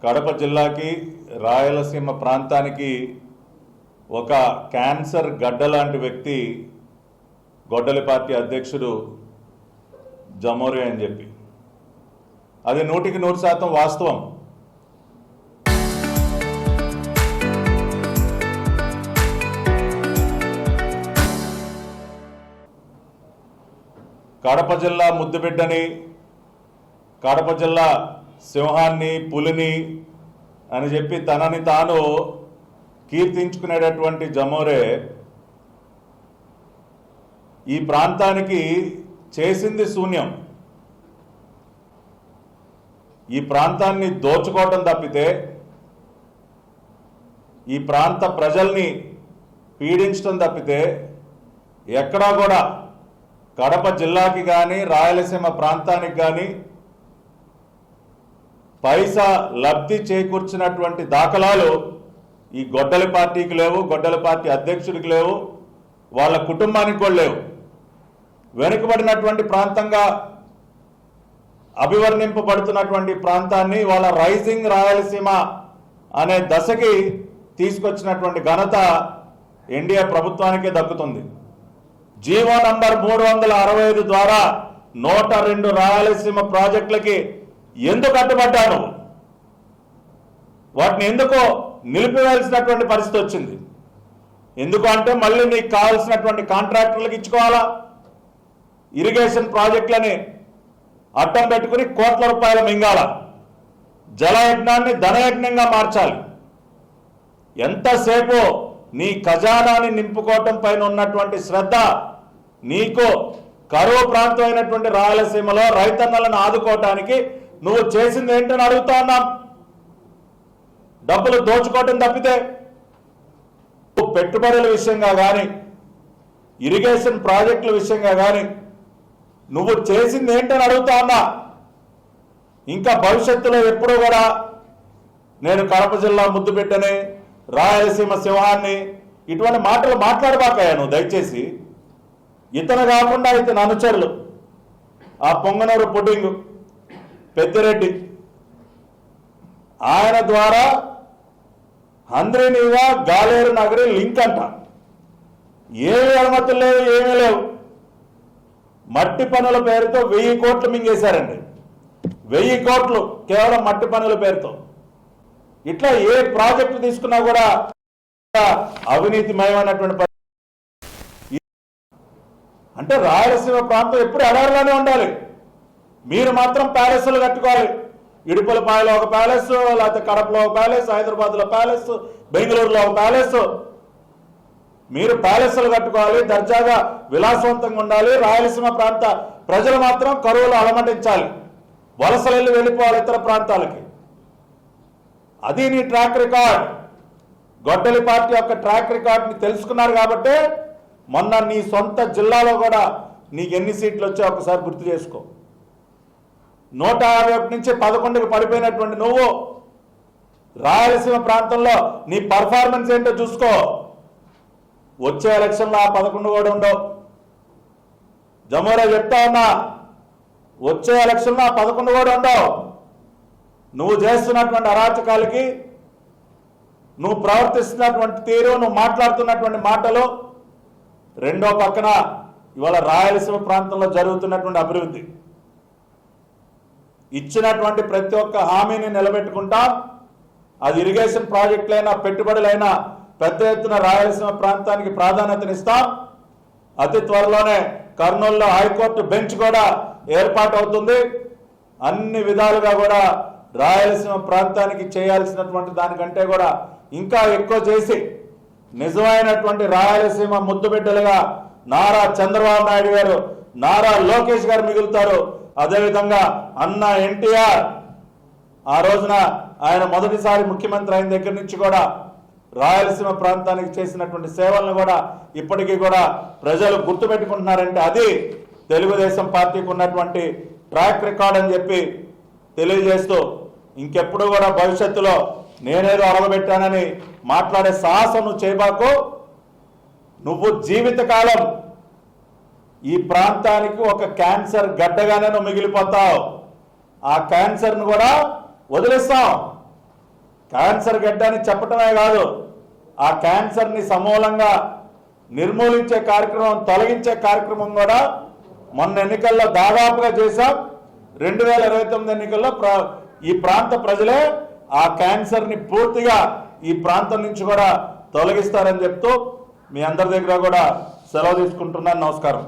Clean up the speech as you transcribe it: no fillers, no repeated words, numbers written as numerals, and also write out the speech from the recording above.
కడప జిల్లాకి రాయలసీమ ప్రాంతానికి ఒక క్యాన్సర్ గడ్డ లాంటి వ్యక్తి గొడ్డలి పార్టీ అధ్యక్షుడు జమోరే అని చెప్పి అది 100% వాస్తవం. కడప జిల్లా ముద్దుబిడ్డని, కడప జిల్లా సింహాన్ని, పులిని అని చెప్పి తనని తాను కీర్తించుకునేటటువంటి జమోరే ఈ ప్రాంతానికి చేసింది శూన్యం. ఈ ప్రాంతాన్ని దోచుకోవటం తప్పితే, ఈ ప్రాంత ప్రజల్ని పీడించడం తప్పితే ఎక్కడా కూడా కడప జిల్లాకి కానీ రాయలసీమ ప్రాంతానికి కానీ పైసా లబ్ధి చేకూర్చినటువంటి దాఖలాలు ఈ గొడ్డలి పార్టీకి లేవు, గొడ్డలి పార్టీ అధ్యక్షుడికి లేవు, వాళ్ళ కుటుంబానికి కూడా లేవు. వెనుకబడినటువంటి ప్రాంతంగా అభివర్ణింపబడుతున్నటువంటి ప్రాంతాన్ని వాళ్ళ రైజింగ్ రాయలసీమ అనే దశకి తీసుకొచ్చినటువంటి ఘనత ఎన్డీఏ ప్రభుత్వానికే దక్కుతుంది. జీవో నంబర్ 365 ద్వారా 102 రాయలసీమ ప్రాజెక్టులకి ఎందుకు అడ్డుపడ్డాను? వాటిని ఎందుకో నిలిపివేయాల్సినటువంటి పరిస్థితి వచ్చింది. ఎందుకు అంటే మళ్ళీ నీకు కావాల్సినటువంటి కాంట్రాక్టర్లకు ఇచ్చుకోవాలా, ఇరిగేషన్ ప్రాజెక్టులని అడ్డం పెట్టుకుని కోట్ల రూపాయలు మింగాల, జలయజ్ఞాన్ని ధనయజ్ఞంగా మార్చాలి. ఎంతసేపు నీ ఖజానాని నింపుకోవటం పైన ఉన్నటువంటి శ్రద్ధ నీకు కరువు ప్రాంతం అయినటువంటి రాయలసీమలో రైతన్నలను ఆదుకోవటానికి నువ్వు చేసింది ఏంటని అడుగుతా ఉన్నాం. డబ్బులు దోచుకోవటం తప్పితే పెట్టుబడుల విషయంగా కానీ, ఇరిగేషన్ ప్రాజెక్టుల విషయంగా కానీ నువ్వు చేసింది ఏంటని అడుగుతా ఉన్నా. ఇంకా భవిష్యత్తులో ఎప్పుడూ కూడా నేను కడప జిల్లా ముద్దుబిడ్డని, రాయలసీమ సింహాన్ని ఇటువంటి మాటలు మాట్లాడబాకయ్యా నువ్వు దయచేసి. ఇతను కాకుండా ఇతని అనుచరులు, ఆ పొంగనూరు పుడ్డింగ్ పెద్దిరెడ్డి, ఆయన ద్వారా హంద్రీనీవా గాలేరు నగరి లింక్ అంట. ఏమి అనుమతులు లేవు, ఏమీ లేవు. మట్టి పనుల పేరుతో 1000 కోట్లు మింగేశారండి. 1000 కోట్లు కేవలం మట్టి పనుల పేరుతో. ఇట్లా ఏ ప్రాజెక్టు తీసుకున్నా కూడా అవినీతిమయమైనటువంటి. అంటే రాయలసీమ ప్రాంతం ఎప్పుడు ఎడారిలోనే ఉండాలి. మీరు మాత్రం ప్యాలెస్లు కట్టుకోవాలి. ఇడుపులపాయలో ఒక ప్యాలెస్, లేకపోతే కడపలో ఒక ప్యాలెస్, హైదరాబాద్లో ప్యాలెస్, బెంగళూరులో ఒక ప్యాలెస్. మీరు ప్యాలెస్లు కట్టుకోవాలి, దర్జాగా విలాసవంతంగా ఉండాలి. రాయలసీమ ప్రాంత ప్రజలు మాత్రం కరువులు అలమటించాలి, వలసలు వెళ్ళిపోవాలి ఇతర ప్రాంతాలకి. అది నీ ట్రాక్ రికార్డ్. గొడ్డలి పార్టీ యొక్క ట్రాక్ రికార్డ్ని తెలుసుకున్నారు కాబట్టే మొన్న నీ సొంత జిల్లాలో కూడా నీకు ఎన్ని సీట్లు వచ్చాయో ఒకసారి గుర్తు చేసుకో. 151 నుంచి 11కి పడిపోయినటువంటి నువ్వు రాయలసీమ ప్రాంతంలో నీ పర్ఫార్మెన్స్ ఏంటో చూసుకో. వచ్చే ఎలక్షన్లో ఆ 11 కూడా ఉండవు. జమోరే చెప్తా ఉన్నా, వచ్చే ఎలక్షన్లో ఆ 11 కూడా ఉండవు. నువ్వు చేస్తున్నటువంటి అరాచకాలకి, నువ్వు ప్రవర్తిస్తున్నటువంటి తీరు, నువ్వు మాట్లాడుతున్నటువంటి మాటలు, రెండో పక్కన ఇవాళ రాయలసీమ ప్రాంతంలో జరుగుతున్నటువంటి అభివృద్ధి, ఇచ్చినటువంటి ప్రతి ఒక్క హామీని నిలబెట్టుకుంటాం. అది ఇరిగేషన్ ప్రాజెక్టులైనా, పెట్టుబడులైనా పెద్ద ఎత్తున రాయలసీమ ప్రాంతానికి ప్రాధాన్యతనిస్తాం. అతి త్వరలోనే కర్నూలులో హైకోర్టు బెంచ్ కూడా ఏర్పాటు అవుతుంది. అన్ని విధాలుగా కూడా రాయలసీమ ప్రాంతానికి చేయాల్సినటువంటి దానికంటే కూడా ఇంకా ఎక్కువ చేసి నిజమైనటువంటి రాయలసీమ ముద్దుబిడ్డలుగా నారా చంద్రబాబు నాయుడు గారు, నారా లోకేష్ గారు మిగులుతారు. అదేవిధంగా అన్న ఎన్టీఆర్ ఆ రోజున ఆయన మొదటిసారి ముఖ్యమంత్రి అయిన దగ్గర నుంచి కూడా రాయలసీమ ప్రాంతానికి చేసినటువంటి సేవలను కూడా ఇప్పటికీ కూడా ప్రజలు గుర్తుపెట్టుకుంటున్నారంటే అది తెలుగుదేశం పార్టీకి ఉన్నటువంటి ట్రాక్ రికార్డ్ అని చెప్పి తెలియజేస్తూ, ఇంకెప్పుడు కూడా భవిష్యత్తులో నేనేదో అడగబెట్టానని మాట్లాడే సాహసం నువ్వు చేయబాకు. నువ్వు జీవితకాలం ఈ ప్రాంతానికి ఒక క్యాన్సర్ గడ్డగానే నువ్వు మిగిలిపోతావు. ఆ క్యాన్సర్ను కూడా వదిలేస్తాం. క్యాన్సర్ గడ్డ అని చెప్పటమే కాదు, ఆ క్యాన్సర్ని సమూలంగా నిర్మూలించే కార్యక్రమం, తొలగించే కార్యక్రమం కూడా మొన్న ఎన్నికల్లో దాదాపుగా చేశాం. 2029 ఎన్నికల్లో ఈ ప్రాంత ప్రజలే ఆ క్యాన్సర్ని పూర్తిగా ఈ ప్రాంతం నుంచి కూడా తొలగిస్తారని చెప్తూ మీ అందరి దగ్గర కూడా సెలవు తీసుకుంటున్నాను. నమస్కారం.